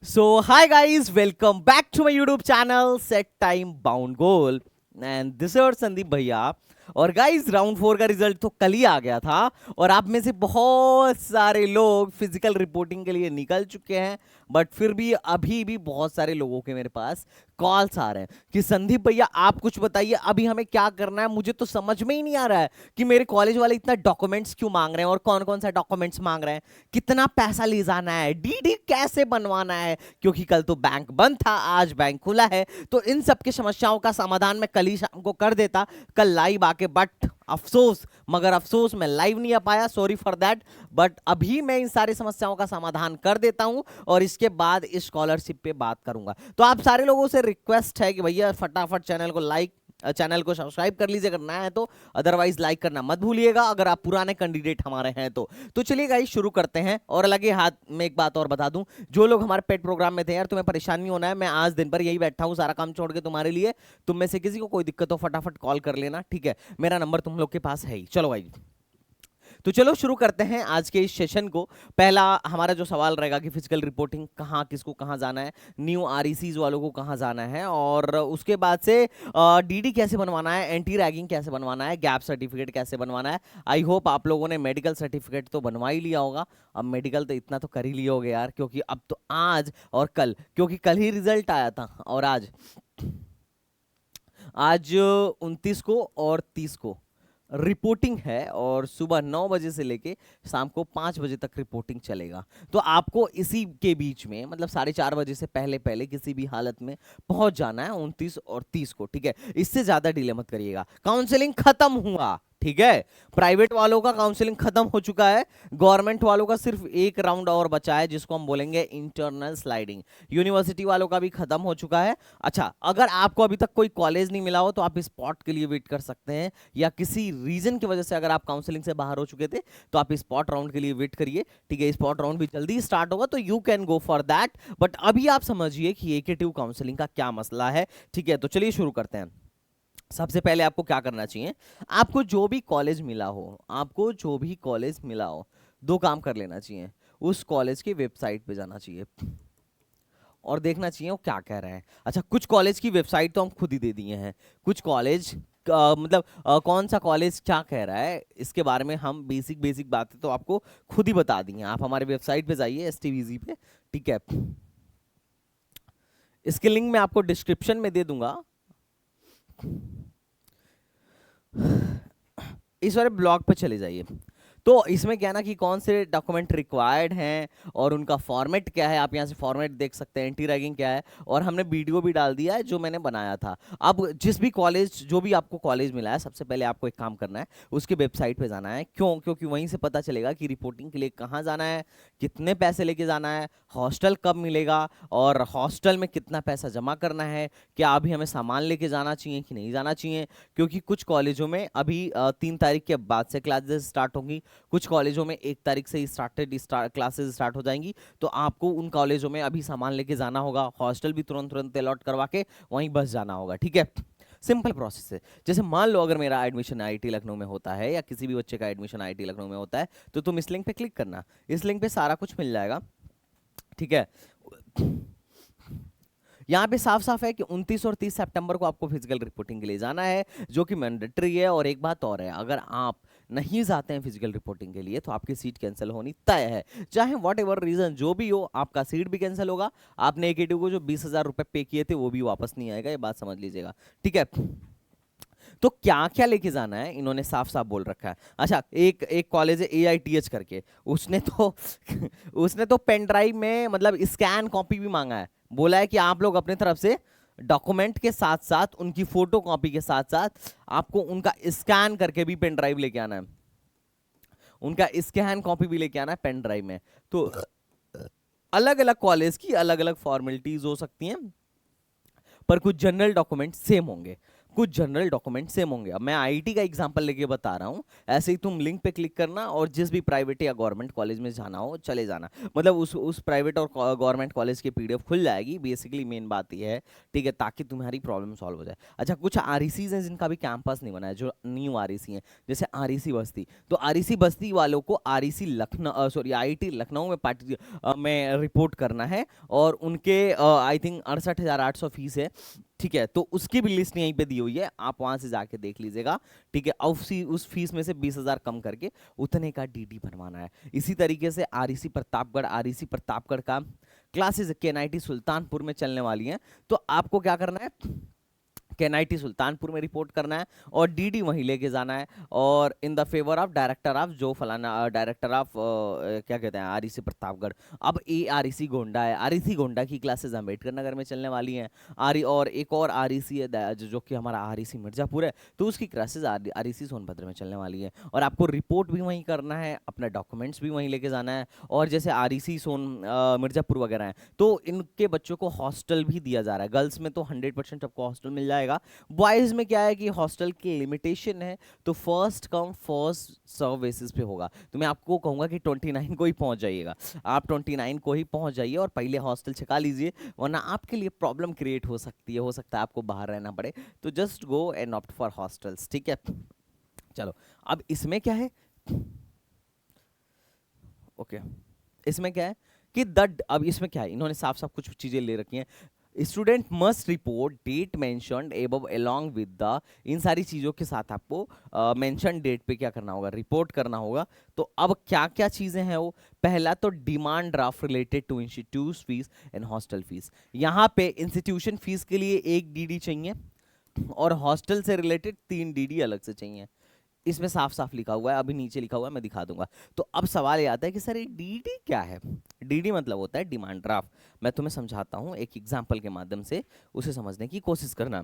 So, hi guys, welcome back to my YouTube channel Set Time Bound Goal. And this is Sandeep भैया। और guys round 4 का result तो कल ही आ गया था और आप में से बहुत सारे लोग फिजिकल रिपोर्टिंग के लिए निकल चुके हैं। बट फिर भी अभी भी बहुत सारे लोगों के मेरे पास कॉल्स आ रहे हैं कि संदीप भैया आप कुछ बताइए, अभी हमें क्या करना है। मुझे तो समझ में ही नहीं आ रहा है कि मेरे कॉलेज वाले इतना डॉक्यूमेंट्स क्यों मांग रहे हैं और कौन कौन सा डॉक्यूमेंट्स मांग रहे हैं, कितना पैसा ले जाना है, डीडी कैसे बनवाना है, क्योंकि कल तो बैंक बंद था, आज बैंक खुला है। तो इन सब की समस्याओं का समाधान मैं कल ही शाम को कर देता, कल लाइव आके। बट अफसोस मैं लाइव नहीं आ पाया, सॉरी फॉर दैट। बट अभी मैं इन सारी समस्याओं का समाधान कर देता हूं और इसके बाद इस स्कॉलरशिप पे बात करूंगा। तो आप सारे लोगों से रिक्वेस्ट है कि भैया फटाफट चैनल को सब्सक्राइब कर लीजिए अगर नया है तो, अदरवाइज लाइक करना मत भूलिएगा अगर आप पुराने कैंडिडेट हमारे हैं तो चलिए गाइस शुरू करते हैं। और लगे हाथ में एक बात और बता दूं, जो लोग हमारे पेड प्रोग्राम में थे यार, तुम्हें परेशान नहीं होना है। मैं आज दिन भर यही बैठा हूं सारा काम छोड़ के तुम्हारे लिए। तुम में से किसी को कोई दिक्कत हो फटाफट कॉल कर लेना, ठीक है? मेरा नंबर तुम लोग के पास है ही। चलो भाई, तो चलो शुरू करते हैं आज के इस सेशन को। पहला हमारा जो सवाल रहेगा कि फिजिकल रिपोर्टिंग कहाँ किसको कहाँ जाना है, न्यू आरईसीज वालों को कहाँ जाना है, और उसके बाद से डीडी कैसे बनवाना है, एंटी रैगिंग कैसे बनवाना है, गैप सर्टिफिकेट कैसे बनवाना है। आई होप आप लोगों ने मेडिकल सर्टिफिकेट तो बनवा ही लिया होगा। अब मेडिकल तो इतना तो कर ही लिया होगा यार, क्योंकि अब तो आज और कल, क्योंकि कल ही रिजल्ट आया था और आज आज 29 को और 30 को रिपोर्टिंग है, और सुबह 9 बजे से लेके शाम को 5 बजे तक रिपोर्टिंग चलेगा। तो आपको इसी के बीच में, मतलब 4:30 बजे से पहले पहले किसी भी हालत में पहुंच जाना है 29 और 30 को, ठीक है? इससे ज्यादा डिले मत करिएगा। काउंसलिंग खत्म हुआ, ठीक है? प्राइवेट वालों का काउंसलिंग खत्म हो चुका है, गवर्नमेंट वालों का सिर्फ एक राउंड और बचा है जिसको हम बोलेंगे इंटरनल स्लाइडिंग। यूनिवर्सिटी वालों का भी खत्म हो चुका है। अच्छा, अगर आपको अभी तक कोई कॉलेज नहीं मिला हो तो आप स्पॉट के लिए वेट कर सकते हैं, या किसी रीजन की वजह से अगर आप काउंसलिंग से बाहर हो चुके थे तो आप स्पॉट राउंड के लिए वेट करिए, ठीक है? स्पॉट राउंड भी जल्दी स्टार्ट होगा तो you can go for that. But अभी आप समझिए कि एकेटिव काउंसलिंग का क्या मसला है, ठीक है? तो चलिए शुरू करते हैं। सबसे पहले आपको क्या करना चाहिए, आपको जो भी कॉलेज मिला हो, दो काम कर लेना चाहिए। उस कॉलेज की वेबसाइट पे जाना चाहिए और देखना चाहिए वो क्या कह रहे हैं। अच्छा, कुछ कॉलेज की वेबसाइट तो हम खुद ही दे दिए हैं, कुछ कॉलेज मतलब कौन सा कॉलेज क्या कह रहा है इसके बारे में हम बेसिक बेसिक बातें तो आपको खुद ही बता दी हैं। आप हमारे वेबसाइट पे जाइए STVZ पे, ठीक है? इसके लिंक मैं आपको डिस्क्रिप्शन में दे दूंगा। इस वाले ब्लॉग पे चले जाइए। तो इसमें क्या ना कि कौन से डॉक्यूमेंट रिक्वायर्ड हैं और उनका फॉर्मेट क्या है, आप यहाँ से फॉर्मेट देख सकते हैं, एंटी रैगिंग क्या है, और हमने वीडियो भी डाल दिया है जो मैंने बनाया था। अब जिस भी कॉलेज, जो भी आपको कॉलेज मिला है, सबसे पहले आपको एक काम करना है, उसके वेबसाइट पे जाना है। क्यों? क्योंकि वहीं से पता चलेगा कि रिपोर्टिंग के लिए कहाँ जाना है, कितने पैसे लेके जाना है, हॉस्टल कब मिलेगा, और हॉस्टल में कितना पैसा जमा करना है, क्या अभी हमें सामान लेके जाना चाहिए कि नहीं जाना चाहिए। क्योंकि कुछ कॉलेजों में अभी 3 तारीख के बाद से क्लासेस स्टार्ट होंगी, कुछ कॉलेजों में 1 तारीख से ही क्लासेस स्टार्ट हो जाएंगी। तो आपको उन कॉलेजों में अभी सामान लेके जाना होगा, हॉस्टल भी तुरंत तुरंत अलॉट करवा के वहीं बस जाना होगा, ठीक है? सिंपल प्रोसेस है। जैसे मान लो अगर मेरा एडमिशन IIT लखनऊ में होता है, या किसी भी बच्चे का एडमिशन IIT लखनऊ में होता है, तो तुम इस लिंक पे क्लिक करना, इस लिंक पे सारा कुछ मिल जाएगा, ठीक है? यहाँ पे साफ साफ है कि 29 और 30 सितंबर को आपको फिजिकल रिपोर्टिंग के लिए जाना है, जो कि मैंडेटरी है। और एक बात और है, अगर आप नहीं जाते हैं फिजिकल रिपोर्टिंग के लिए तो आपकी सीट कैंसिल होनी तय है। चाहे वॉट एवर रीजन जो भी हो, आपका सीट भी कैंसिल होगा। आपने एकेटिव को जो 20,000 रुपए पे किए थे वो भी वापस नहीं आएगा, ये बात समझ लीजिएगा, ठीक है? तो क्या क्या लेके जाना है इन्होंने साफ साफ बोल रखा है। अच्छा, एक एक कॉलेज है AITH करके, उसने तो उसने तो पेन ड्राइव में मतलब स्कैन कॉपी भी मांगा है। बोला है कि आप लोग अपने तरफ से डॉक्यूमेंट के साथ साथ, उनकी फोटो कॉपी के साथ साथ आपको उनका स्कैन करके भी पेन ड्राइव लेके आना है, उनका स्कैन कॉपी भी लेके आना है पेन ड्राइव में। तो अलग अलग कॉलेज की अलग अलग फॉर्मेलिटीज हो सकती हैं, पर कुछ जनरल डॉक्यूमेंट सेम होंगे। कुछ जनरल डॉक्यूमेंट सेम होंगे। अब मैं आईआईटी का एग्जांपल लेके बता रहा हूँ, ऐसे ही तुम लिंक पे क्लिक करना और जिस भी प्राइवेट या गवर्नमेंट कॉलेज में जाना हो चले जाना, मतलब उस प्राइवेट और गवर्नमेंट कॉलेज की पीडीएफ खुल जाएगी। बेसिकली मेन बात ये है, ठीक है, ताकि तुम्हारी प्रॉब्लम सॉल्व हो जाए। अच्छा, कुछ आरईसीज हैं जिनका भी कैंपस नहीं बना है, जो न्यू आरईसी हैं, जैसे आरईसी बस्ती। तो आरईसी बस्ती वालों को REC Lucknow, sorry IIT Lucknow में में रिपोर्ट करना है, और उनके आई थिंक 68,800 फीस है, ठीक है। तो उसकी भी लिस्ट यहीं पे दी हुई है, आप वहां से जाके देख लीजिएगा, ठीक है। उस फीस में से 20,000 कम करके उतने का डीडी बनवाना है। इसी तरीके से आरईसी प्रतापगढ़ का क्लासेस केएनआईटी सुल्तानपुर में चलने वाली हैं। तो आपको क्या करना है, केएनआईटी सुल्तानपुर में रिपोर्ट करना है और डीडी वहीं लेके जाना है, और in the favour of director of जो फलाना डायरेक्टर ऑफ क्या कहते हैं आरईसी प्रतापगढ़। अब ए आरईसी गोंडा है, आरईसी गोंडा की क्लासेस अम्बेडकर नगर में चलने वाली हैं। और एक और आरईसी है जो कि हमारा आरईसी मिर्जापुर है, तो उसकी क्लासेस आरईसी सोनभद्र में चलने वाली है। और आपको रिपोर्ट भी वहीं करना है, अपना डॉक्यूमेंट्स भी वहीं लेके जाना है। और जैसे आरईसी मिर्जापुर वगैरह हैं, तो इनके बच्चों को हॉस्टल भी दिया जा रहा है। गर्ल्स में तो 100% आपको हॉस्टल मिल जाएगा। बॉयज में क्या है कि हॉस्टल की लिमिटेशन है, तो first come first serve basis पे होगा। तो मैं आपको कहूंगा कि 29 को ही पहुंच जाइएगा, आप 29 को ही पहुंच जाइए और पहले हॉस्टल छका लीजिए, वरना आपके लिए प्रॉब्लम क्रिएट हो सकती है, हो सकता है आपको बाहर रहना पड़े। तो just go and opt for hostels, ठीक है। चलो, अब इसमें क्या है, ओके, इसमें क्या है कि अब इसमें क्या है, इन्होंने साफ साफ कुछ चीजें ले रखी हैं। Student must report date mentioned above along with the, इन सारी चीज़ों के साथ आपको मेंशन डेट पे क्या करना होगा, रिपोर्ट करना होगा। तो अब क्या क्या चीज़ें हैं वो, पहला तो demand draft related to institute fees and hostel fees. यहाँ पे इंस्टीट्यूशन फीस के लिए 1 डीडी चाहिए और हॉस्टल से रिलेटेड 3 डीडी अलग से चाहिए। इसमें साफ साफ लिखा हुआ है, अभी नीचे लिखा हुआ है, मैं दिखा दूंगा। तो अब सवाल ये आता है कि सर ये डीडी क्या है। डीडी मतलब होता है डिमांड ड्राफ्ट। मैं तुम्हें समझाता हूं एक एग्जांपल के माध्यम से, उसे समझने की कोशिश करना।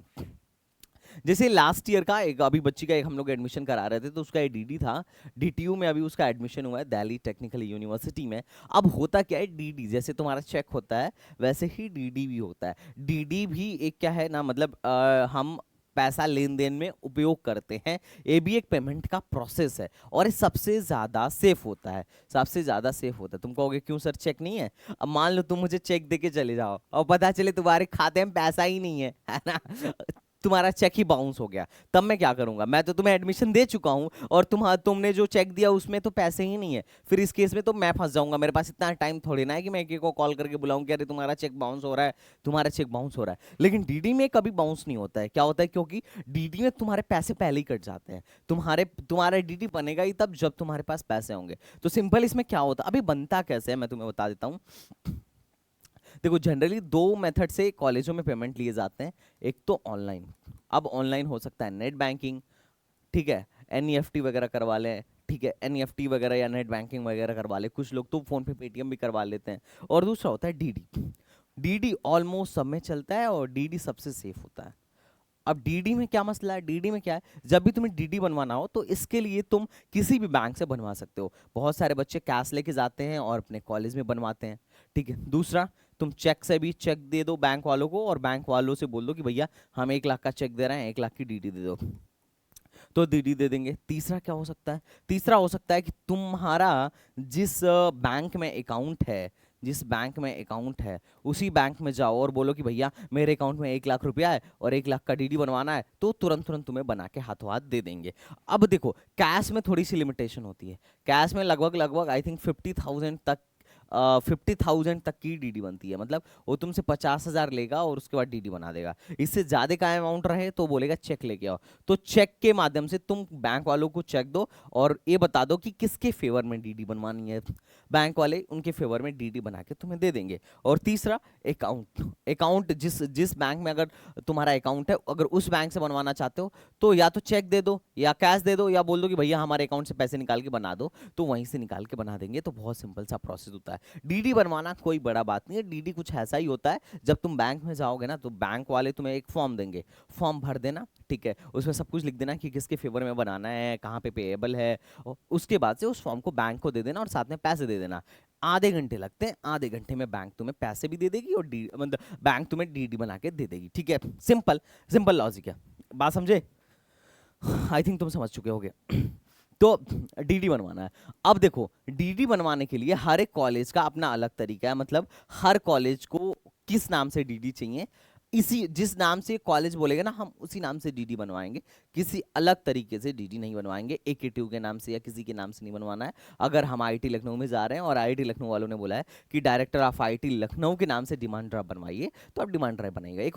जैसे लास्ट ईयर का एक अभी बच्ची का एक हम लोग एडमिशन करा रहे थे, तो उसका डीडी था, डीटीयू में अभी उसका एडमिशन हुआ है, दिल्ली टेक्निकल यूनिवर्सिटी में। अब होता क्या है, डीडी जैसे तुम्हारा चेक होता है वैसे ही डीडी भी होता है। डीडी भी एक क्या है ना, मतलब हम पैसा लेन देन में उपयोग करते हैं, ये भी एक पेमेंट का प्रोसेस है, और ये सबसे ज्यादा सेफ होता है, सबसे ज्यादा सेफ होता है। तुम कहोगे क्यों सर, चेक नहीं है। अब मान लो तुम मुझे चेक देके चले जाओ और पता चले तुम्हारे खाते में पैसा ही नहीं है ना, तुम्हारा चेक ही बाउंस हो गया, तब मैं क्या करूंगा। मैं तो तुम्हें एडमिशन दे चुका हूं और तुमने जो चेक दिया उसमें तो पैसे ही नहीं है, फिर इस केस में तो मैं फंस जाऊंगा। मेरे पास इतना टाइम थोड़ी ना है कि मैं एक को कॉल करके बुलाऊं कि अरे तुम्हारा चेक बाउंस हो रहा है, तुम्हारा चेक बाउंस हो रहा है। लेकिन डीडी में कभी बाउंस नहीं होता है। क्या होता है, क्योंकि डीडी में तुम्हारे पैसे पहले ही कट जाते हैं, तुम्हारा डीडी बनेगा ही तब जब तुम्हारे पास पैसे होंगे। तो सिंपल इसमें क्या होता है, अभी बनता कैसे है मैं तुम्हें बता देता हूँ। देखो, जनरली 2 मेथड से कॉलेजों में पेमेंट लिए जाते हैं। एक तो ऑनलाइन, अब ऑनलाइन हो सकता है नेट बैंकिंग, ठीक है, एनईएफटी वगैरह करवा लें, ठीक है, एनईएफटी वगैरह या नेट बैंकिंग वगैरह करवा ले, कुछ लोग तो फोन पे पेटीएम भी करवा लेते हैं। और दूसरा होता है डीडी। डीडी ऑलमोस्ट सब में चलता है और डीडी सबसे सेफ होता है। अब डीडी में क्या मसला है, डीडी में क्या है, जब भी तुम्हें डीडी बनवाना हो तो इसके लिए तुम किसी भी बैंक से बनवा सकते हो। बहुत सारे बच्चे कैश लेके जाते हैं और अपने कॉलेज में बनवाते हैं, ठीक है। दूसरा, तुम चेक से भी चेक दे दो बैंक वालों को और बैंक वालों से बोल दो कि भैया हम 1 लाख का चेक दे रहे हैं, 1 लाख की डीडी दे दो, तो डीडी दे देंगे। तीसरा क्या हो सकता है, तीसरा हो सकता है कि तुम्हारा जिस बैंक में अकाउंट है, जिस बैंक में अकाउंट है उसी बैंक में जाओ और बोलो कि भैया मेरे अकाउंट में 1 लाख रुपया है और 1 लाख का डीडी बनवाना है, तो तुरंत तुरंत तुम्हें बना के हाथों हाथ दे देंगे। अब देखो, कैश में थोड़ी सी लिमिटेशन होती है। कैश में लगभग आई थिंक 50,000 तक 50,000 तक की डीडी बनती है, मतलब वो तुमसे 50,000 लेगा और उसके बाद डीडी बना देगा। इससे ज्यादा का अमाउंट रहे तो बोलेगा चेक लेके आओ, तो चेक के माध्यम से तुम बैंक वालों को चेक दो और ये बता दो कि किसके फेवर में डीडी बनवानी है, बैंक वाले उनके फेवर में डीडी बना के तुम्हें दे देंगे। और तीसरा, अकाउंट। अकाउंट जिस जिस बैंक में अगर तुम्हारा अकाउंट है, अगर उस बैंक से बनवाना चाहते हो तो या तो चेक दे दो या कैश दे दो या बोल दो कि भैया हमारे अकाउंट से पैसे निकाल के बना दो, तो वहीं से निकाल के बना देंगे। तो बहुत सिंपल सा प्रोसेस होता है। डीडी बनवाना कोई बड़ा बात नहीं है। डीडी कुछ ऐसा ही होता है, जब तुम बैंक में जाओगे ना तो बैंक वाले तुम्हें एक फॉर्म देंगे, फॉर्म भर देना, ठीक है, उसमें सब कुछ लिख देना कि किसके फेवर में बनाना है, कहाँ पे पेएबल है, और उसके बाद से उस फॉर्म को बैंक को दे देना और साथ में पैसे दे देना। आधे घंटे लगते हैं, आधे घंटे में बैंक तुम्हें पैसे भी दे देगी और मतलब बैंक तुम्हें डीडी बना के दे देगी, ठीक है। सिंपल सिंपल लॉजिक है। बात समझे? आई थिंक तुम समझ चुके होगे। तो डीडी बनवाना है। अब देखो, डीडी बनवाने के लिए हर एक कॉलेज का अपना अलग तरीका है, मतलब हर कॉलेज को किस नाम से डीडी चाहिए, इसी जिस नाम से कॉलेज बोलेगा ना, हम उसी नाम से डीडी बनवाएंगे। किसी अलग तरीके से डीडी नहीं बनवाएंगे, एकेटीयू के नाम से या किसी के नाम से नहीं बनवाना है। अगर हम आईआईटी लखनऊ में जा रहे हैं और आईआईटी लखनऊ वालों ने बोला है कि डायरेक्टर ऑफ आईआईटी लखनऊ के नाम से डिमांड ड्राफ्ट बनवाइए, तो आप डिमांड ड्राफ्ट बनाएगा। ये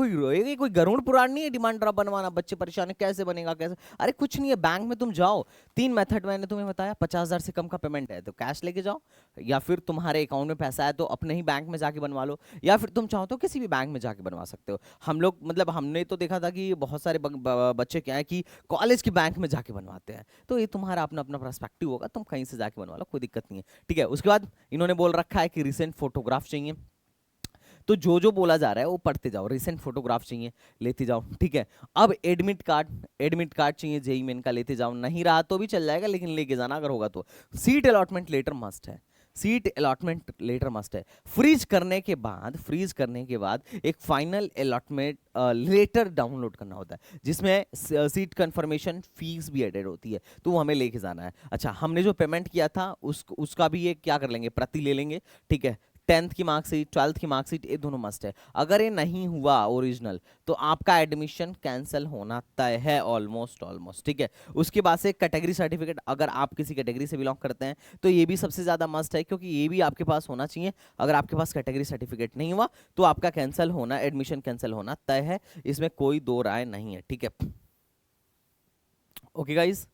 कोई गरुड़ पुराण नहीं है डिमांड ड्राफ्ट बनवाना। बच्चे परेशान है कैसे बनेगा कैसे, अरे कुछ नहीं है। बैंक में तुम जाओ, 3 मेथड मैंने तुम्हें बताया। 50,000 से कम का पेमेंट है तो कैश लेके जाओ, या फिर तुम्हारे अकाउंट में पैसा है तो अपने ही बैंक में जाके बनवा लो, या फिर तुम चाहो तो किसी भी बैंक में जाके बनवा सकते हो। हम लोग मतलब हमने तो देखा था कि बहुत सारे बच्चे क्या है कि कॉलेज के बैंक में जाके बनवाते हैं। तो ये तुम्हारा अपना अपना पर्सपेक्टिव होगा, तुम कहीं से जाके बनवा लो, कोई दिक्कत नहीं है। ठीक है, उसके बाद इन्होंने बोल रखा है कि रिसेंट फोटोग्राफ चाहिए। तो जो जो बोला जा रहा है वो पढ़ते जाओ। रिसेंट फोटोग्राफ चाहिए, लेते जाओ। ठीक है, अब एडमिट कार्ड चाहिए जेई मेन का, लेते जाओ। नहीं रहा तो भी चल जाएगा, लेकिन लेके जाना अगर होगा तो। सीट अलॉटमेंट लेटर मस्ट है, सीट अलॉटमेंट लेटर मस्ट है। फ्रीज करने के बाद एक फाइनल अलॉटमेंट लेटर डाउनलोड करना होता है, जिसमें सीट कंफर्मेशन फीस भी एडेड होती है, तो वो हमें लेके जाना है। अच्छा, हमने जो पेमेंट किया था उसका भी ये क्या कर लेंगे, प्रति ले लेंगे। ठीक है, 10th की मार्कशीट, 12th की मार्कशीट, ये दोनों मस्ट है। अगर ये नहीं हुआ ओरिजिनल, तो आपका एडमिशन कैंसिल होना तय है, ऑलमोस्ट। ठीक है, उसके बाद से कैटेगरी सर्टिफिकेट, अगर आप किसी कैटेगरी से बिलोंग करते हैं तो ये भी सबसे ज्यादा मस्ट है, क्योंकि ये भी आपके पास होना चाहिए। अगर आपके पास कैटेगरी सर्टिफिकेट नहीं हुआ तो आपका कैंसिल होना, एडमिशन कैंसिल होना तय है, इसमें कोई दो राय नहीं है। ठीक है, ओके गाइज,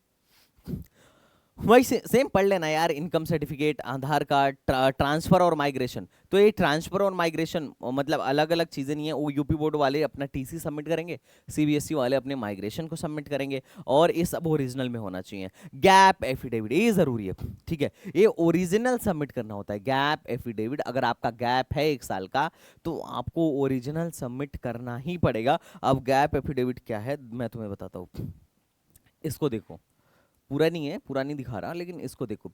वही सेम पढ़ लेना यार। इनकम सर्टिफिकेट, आधार कार्ड, ट्रांसफर और माइग्रेशन। तो ये ट्रांसफर और माइग्रेशन मतलब अलग अलग चीजें नहीं है। वो यूपी बोर्ड वाले अपना टीसी सबमिट करेंगे, सीबीएसई वाले अपने माइग्रेशन को सबमिट करेंगे, और ये सब ओरिजिनल में होना चाहिए। गैप एफिडेविट ये जरूरी है। ठीक है, ये ओरिजिनल सबमिट करना होता है। गैप एफिडेविट, अगर आपका गैप है 1 साल का तो आपको ओरिजिनल सबमिट करना ही पड़ेगा। अब गैप एफिडेविट क्या है मैं तुम्हें बताता हूँ, इसको देखो। पूरा नहीं है, पूरा नहीं दिखा रहा, लेकिन इसको देखो।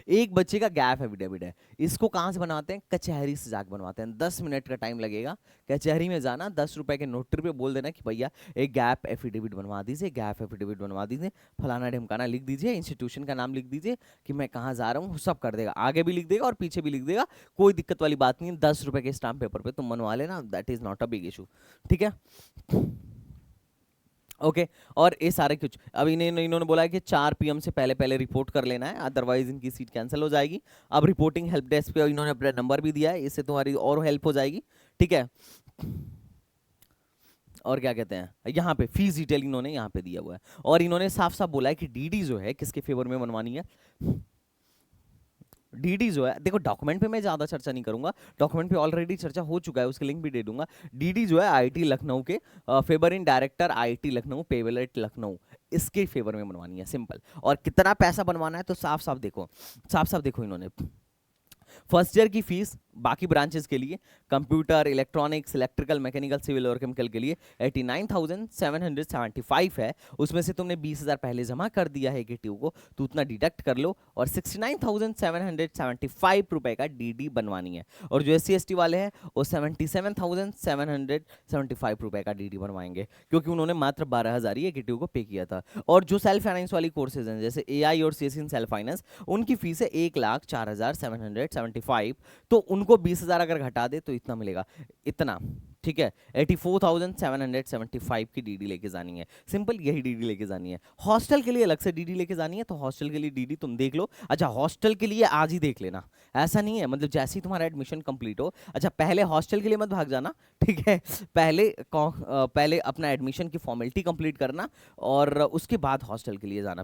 एक बच्चे का गैप एफिडेविट है, इसको कहां से बनवाते हैं, कचहरी से जाकर बनवाते हैं। 10 मिनट का टाइम लगेगा, कचहरी में जाना, 10 रुपए के नोटरी पे बोल देना कि भैया एक गैप एफिडेविट बनवा दीजिए, गैप एफिडेविट बनवा दीजिए, फलाना ढिमकाना लिख दीजिए, इंस्टीट्यूशन का नाम लिख दीजिए कि मैं कहाँ जा रहा हूँ, सब कर देगा। आगे भी लिख देगा और पीछे भी लिख देगा, कोई दिक्कत वाली बात नहीं है। 10 रुपए के स्टाम्प पेपर पे तुम बनवा लेना, that is not a big issue. ठीक है, ओके और ये सारे कुछ अब इन्होंने बोला है कि 4 PM से पहले पहले रिपोर्ट कर लेना है, अदरवाइज इनकी सीट कैंसिल हो जाएगी। अब रिपोर्टिंग हेल्प डेस्क पे इन्होंने अपना नंबर भी दिया है, इससे तुम्हारी और हेल्प हो जाएगी। ठीक है, और क्या कहते हैं, यहाँ पे फीस डिटेल इन्होंने यहाँ पे दिया हुआ है, और इन्होंने साफ साफ बोला है कि डीडी जो है किसके फेवर में बनवानी है। डीडी जो है, देखो डॉक्यूमेंट पे मैं ज्यादा चर्चा नहीं करूंगा, डॉक्यूमेंट पे ऑलरेडी चर्चा हो चुका है, उसके लिंक भी दे दूंगा। डीडी जो है आईआईटी लखनऊ के favour in director IIT Lucknow पेवेलेट लखनऊ, इसके फेवर में बनवानी है, सिंपल। और कितना पैसा बनवाना है तो साफ साफ देखो, साफ साफ देखो इन्होंने। फर्स्ट ईयर की फीस बाकी ब्रांचेस के लिए, computer, electronics, electrical, mechanical, civil और केमिकल के लिए 89,775 है। उसमें से तुमने 20,000 पहले जमा कर दिया है केटीयू को, तो उतना डिडक्ट कर लो, और 69,775 रुपए का डीडी बनवानी है। और जो SC ST वाले हैं वो 77,775 रुपए का डीडी बनवाएंगे, क्योंकि उन्होंने मात्र 12,000 ही केटीयू को पे किया था। और जो सेल्फ फाइनेंस वाली कोर्सेज हैं जैसे AI और CSE इन सेल्फ फाइनेंस, उनकी फीस है 1,04,775, तो उनको 20,000 अगर घटा दे तो इतना मिलेगा, इतना। ठीक है, 84,775 की डीडी लेके जानी है, सिंपल यही डीडी लेके जानी है। हॉस्टल के लिए अलग से डीडी लेके जानी है, तो हॉस्टल के लिए डीडी तुम देख लो। अच्छा, हॉस्टल के लिए आज ही देख लेना, ऐसा नहीं है मतलब जैसे ही तुम्हारा एडमिशन कंप्लीट हो। अच्छा, पहले हॉस्टल के लिए मत भाग जाना, ठीक है, पहले अपना एडमिशन की फॉर्मेलिटी कंप्लीट करना और उसके बाद हॉस्टल के लिए जाना।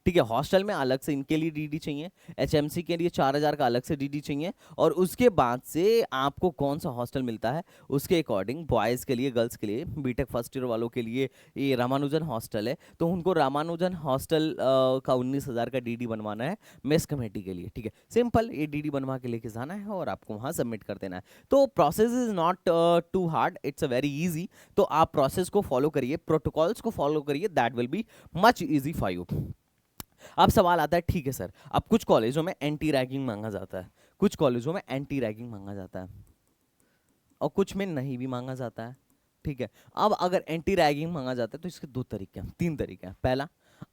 ठीक है, हॉस्टल में अलग से इनके लिए डीडी चाहिए, HMC के लिए 4,000 का अलग से डीडी चाहिए, और उसके बाद से आपको कौन सा हॉस्टल मिलता है उसके अकॉर्डिंग, बॉयज़ के लिए, गर्ल्स के लिए, बीटेक फर्स्ट ईयर वालों के लिए ये रामानुजन हॉस्टल है, तो उनको रामानुजन हॉस्टल का 19,000 का डीडी बनवाना है मेस कमेटी के लिए। ठीक है, सिंपल, ये डीडी बनवा के लेके जाना है और आपको वहाँ सबमिट कर देना है। तो process is not too hard, it's a very easy. तो आप प्रोसेस को फॉलो करिए, प्रोटोकॉल्स को फॉलो करिए, that will be much easy for you. अब सवाल आता है, ठीक है सर, अब कुछ कॉलेजों में एंटी रैगिंग मांगा जाता है, कुछ कॉलेजों में एंटी रैगिंग मांगा जाता है, और कुछ में नहीं भी मांगा जाता है। ठीक है। अब अगर एंटी रैगिंग मांगा जाता है तो इसके दो तरीके हैं, तीन तरीके हैं। पहला,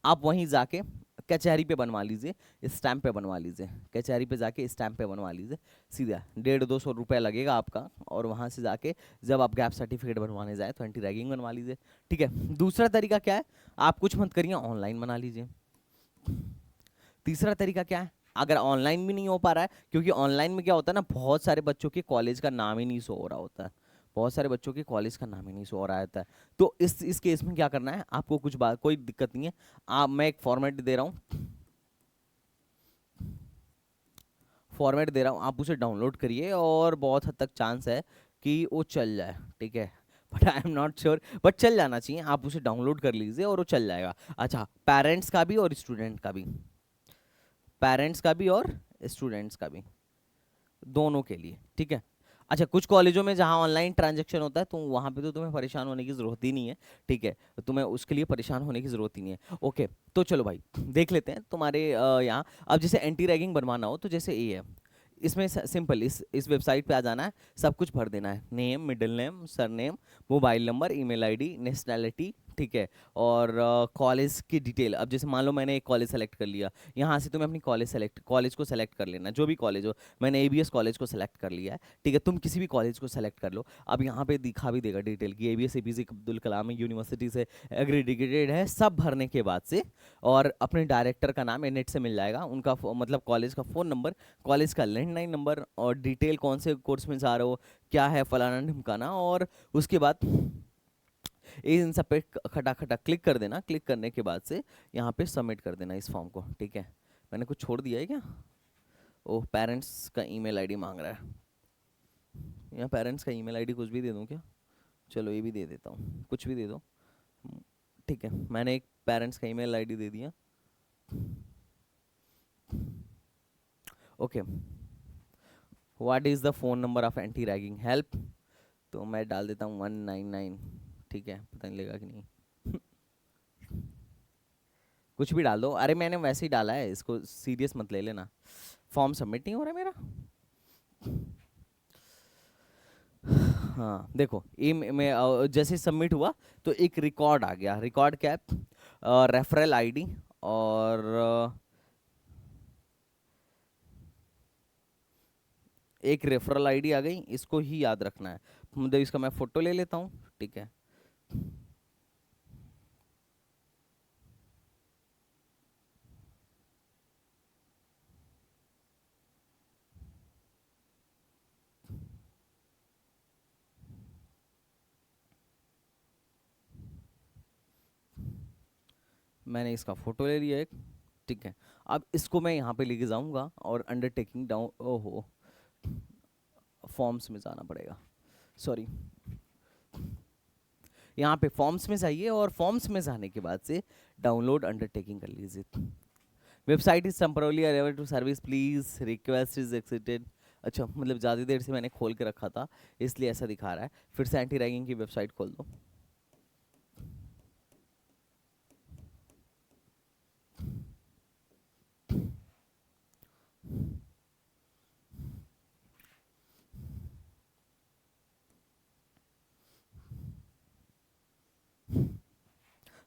आप वहीं जाके कचहरी पे बनवा लीजिए, स्टैम्प पे बनवा लीजिए, कचहरी पे जाके स्टैम्प पे बनवा लीजिए, सीधा 150-200 रुपये लगेगा आपका, और वहां से जाके जब आप गैप सर्टिफिकेट बनवाने जाए तो एंटी रैगिंग बनवा लीजिए। ठीक है। दूसरा तरीका क्या है, आप कुछ मत करिए, ऑनलाइन बना लीजिए। तीसरा तरीका क्या है, अगर ऑनलाइन भी नहीं हो पा रहा है, क्योंकि ऑनलाइन में क्या होता है ना, बहुत सारे बच्चों के कॉलेज का नाम ही नहीं शो हो रहा होता है, बहुत सारे बच्चों के कॉलेज का नाम ही नहीं शो हो रहा होता है। तो इस केस में क्या करना है आपको, कुछ बात कोई दिक्कत नहीं है। आप, मैं एक फॉर्मेट दे रहा हूँ, फॉर्मेट दे रहा हूँ, आप उसे डाउनलोड करिए और बहुत हद तक चांस है कि वो चल जाए। ठीक है, but I am not sure, but चल जाना चाहिए। आप उसे डाउनलोड कर लीजिए और वो चल जाएगा। अच्छा, पेरेंट्स का भी और स्टूडेंट का भी, पेरेंट्स का भी और स्टूडेंट्स का भी, दोनों के लिए। ठीक है। अच्छा, कुछ कॉलेजों में जहाँ ऑनलाइन ट्रांजैक्शन होता है तो वहाँ पे तो तुम्हें परेशान होने की ज़रूरत ही नहीं है। ठीक है, तो तुम्हें उसके लिए परेशान होने की ज़रूरत ही नहीं है। ओके, तो चलो भाई देख लेते हैं तुम्हारे यहाँ। अब जैसे एंटी रैगिंग बनवाना हो तो जैसे ये है, इसमें सिंपल इस वेबसाइट पे आ जाना है, सब कुछ भर देना है, name, middle name, surname, mobile number, email ID, nationality. ठीक है, और कॉलेज की डिटेल। अब जैसे मान लो मैंने एक कॉलेज सेलेक्ट कर लिया, यहाँ से तुम्हें अपनी कॉलेज को सेलेक्ट कर लेना, जो भी कॉलेज हो। मैंने एबीएस कॉलेज को सेलेक्ट कर लिया है। ठीक है, तुम किसी भी कॉलेज को सेलेक्ट कर लो। अब यहाँ पे दिखा भी देगा डिटेल की ABS APJ Abdul Kalam university से एग्रीडिकेटेड है, सब भरने के बाद से, और अपने डायरेक्टर का नाम नेट से मिल जाएगा, उनका मतलब कॉलेज का फ़ोन नंबर, कॉलेज का लैंडलाइन नंबर, और डिटेल कौन से कोर्स में जा रहे हो, क्या है, फलाना ढिमकाना। और उसके बाद इन सब पे खटा क्लिक कर देना। क्लिक करने के बाद से यहाँ पे सबमिट कर देना इस फॉर्म को। ठीक है, मैंने कुछ छोड़ दिया है क्या? ओह, पेरेंट्स का ईमेल आईडी मांग रहा है। यहाँ पेरेंट्स का ईमेल आईडी कुछ भी दे दूँ क्या? चलो ये भी दे देता हूँ, कुछ भी दे दो। ठीक है, मैंने एक पेरेंट्स का ईमेल आईडी दे दिया। Okay, what is the phone number of anti ragging help? तो मैं डाल देता हूँ 199। ठीक है, पता नहीं लगेगा कि नहीं। कुछ भी डाल दो, अरे मैंने वैसे ही डाला है, इसको सीरियस मत ले लेना। फॉर्म सबमिट नहीं हो रहा है मेरा। हाँ देखो, ये में जैसे सबमिट हुआ तो एक रिकॉर्ड आ गया। रिकॉर्ड क्या है? रेफरल आईडी, और एक रेफरल आईडी आ गई, इसको ही याद रखना है। मतलब इसका मैं फोटो ले लेता हूँ। ठीक है, मैंने इसका फोटो ले लिया एक। ठीक है, अब इसको मैं यहाँ पे लेके जाऊंगा और अंडरटेकिंग डाउन, ओहो, फॉर्म्स में जाना पड़ेगा, सॉरी। यहाँ पे फॉर्म्स में जाइए, और फॉर्म्स में जाने के बाद से डाउनलोड अंडरटेकिंग कर लीजिए। Website is temporarily unable to service, please request is accepted. अच्छा, मतलब ज़्यादा देर से मैंने खोल के रखा था इसलिए ऐसा दिखा रहा है। फिर से एंटी रैगिंग की वेबसाइट खोल दो।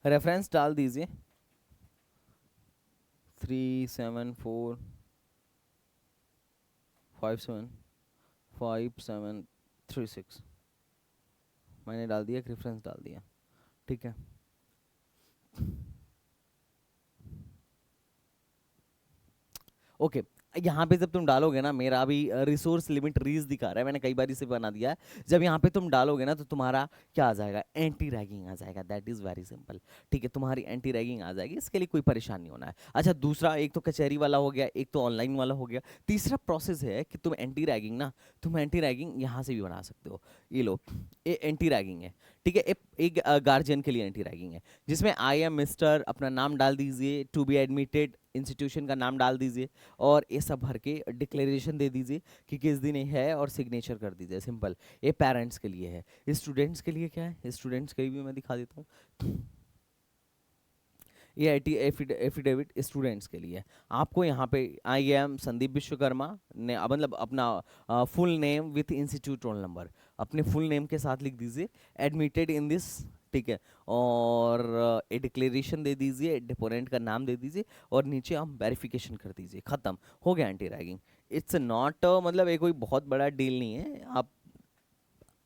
रेफरेंस डाल दीजिए 374575736। मैंने डाल दिया, एक रेफरेंस डाल दिया। ठीक है, ओके। यहाँ पे जब तुम डालोगे ना, मेरा अभी रिसोर्स लिमिट रीज दिखा रहा है, मैंने कई बार इसे बना दिया है। जब यहाँ पे तुम डालोगे ना तो तुम्हारा क्या आ जाएगा, एंटी रैगिंग आ जाएगा। That is very simple. ठीक है, तुम्हारी एंटी रैगिंग आ जाएगी, इसके लिए कोई परेशान नहीं होना है। अच्छा, दूसरा, एक तो कचहरी वाला हो गया, एक तो ऑनलाइन वाला हो गया। तीसरा प्रोसेस है कि तुम एंटी रैगिंग ना, तुम एंटी रैगिंग यहाँ से भी बना सकते हो। ये लो, ये एंटी रैगिंग है। ठीक है, एक गार्जियन के लिए एंटी रैगिंग है, जिसमें आई एम मिस्टर, अपना नाम डाल दीजिए, टू बी एडमिटेड, इंस्टीट्यूशन का नाम डाल दीजिए, और ये सब भर के डिक्लेरेशन दे दीजिए कि किस दिन ये है, और सिग्नेचर कर दीजिए। सिंपल। ये पेरेंट्स के लिए है। स्टूडेंट्स के लिए क्या है, स्टूडेंट्स के लिए भी मैं दिखा देता हूँ। ये एफिडेविट स्टूडेंट्स के लिए है। आपको यहाँ पे आई एम संदीप विश्वकर्मा ने मतलब अपना full name with institute roll number अपने फुल नेम के साथ लिख दीजिए, एडमिटेड इन दिस, ठीक है, और ए डिक्लेरेशन दे दीजिए, डिपोनेंट का नाम दे दीजिए और नीचे आप वेरिफिकेशन कर दीजिए, खत्म हो गया एंटी रैगिंग। इट्स नॉट मतलब ये कोई बहुत बड़ा डील नहीं है,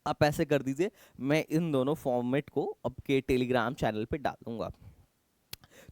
आप ऐसे कर दीजिए। मैं इन दोनों फॉर्मेट को आपके टेलीग्राम चैनल पे डाल दूंगा।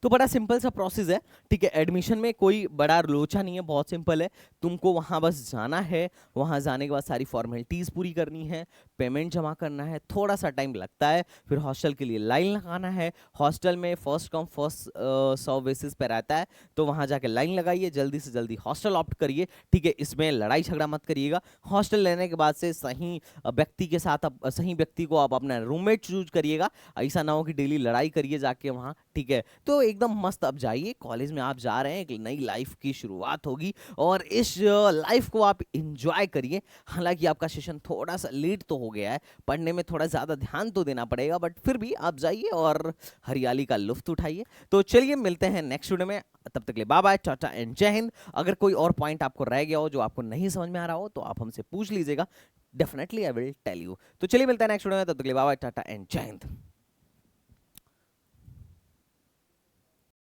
तो बड़ा सिंपल सा प्रोसेस है, ठीक है। एडमिशन में कोई बड़ा लोचा नहीं है, बहुत सिंपल है। तुमको वहां बस जाना है, वहां जाने के बाद सारी फॉर्मेलिटीज पूरी करनी है, पेमेंट जमा करना है, थोड़ा सा टाइम लगता है, फिर हॉस्टल के लिए लाइन लगाना है। हॉस्टल में first come first serve basis पे रहता है, तो वहां जाके लाइन लगाइए, जल्दी से जल्दी हॉस्टल ऑप्ट करिए, ठीक है। इसमें लड़ाई झगड़ा मत करिएगा। हॉस्टल लेने के बाद से सही व्यक्ति के साथ सही व्यक्ति को आप अपना रूममेट चूज करिएगा, ऐसा ना हो कि डेली लड़ाई करिए जाके वहाँ, ठीक है। तो एकदम मस्त अब जाइए, कॉलेज में आप जा रहे हैं, एक नई लाइफ की शुरुआत होगी और इस लाइफ को आप इंजॉय करिए। हालांकि आपका सेशन थोड़ा सा लेट तो हो गया है, पढ़ने में थोड़ा ज़्यादा ध्यान तो देना पड़ेगा, बट फिर भी आप जाइए और हरियाली का लुत्फ उठाइए। तो चलिए मिलते हैं नेक्स्ट वीडियो में, तब तक के लिए बाय बाय, टाटा एंड जय हिंद। अगर कोई और पॉइंट आपको रह गया हो जो आपको नहीं समझ में आ रहा हो तो आप हमसे पूछ लीजिएगा, definitely I will tell you. तो चलिए मिलते हैं नेक्स्ट वीडियो में, तब तक के लिए बाय बाय, टाटा एंड जय हिंद।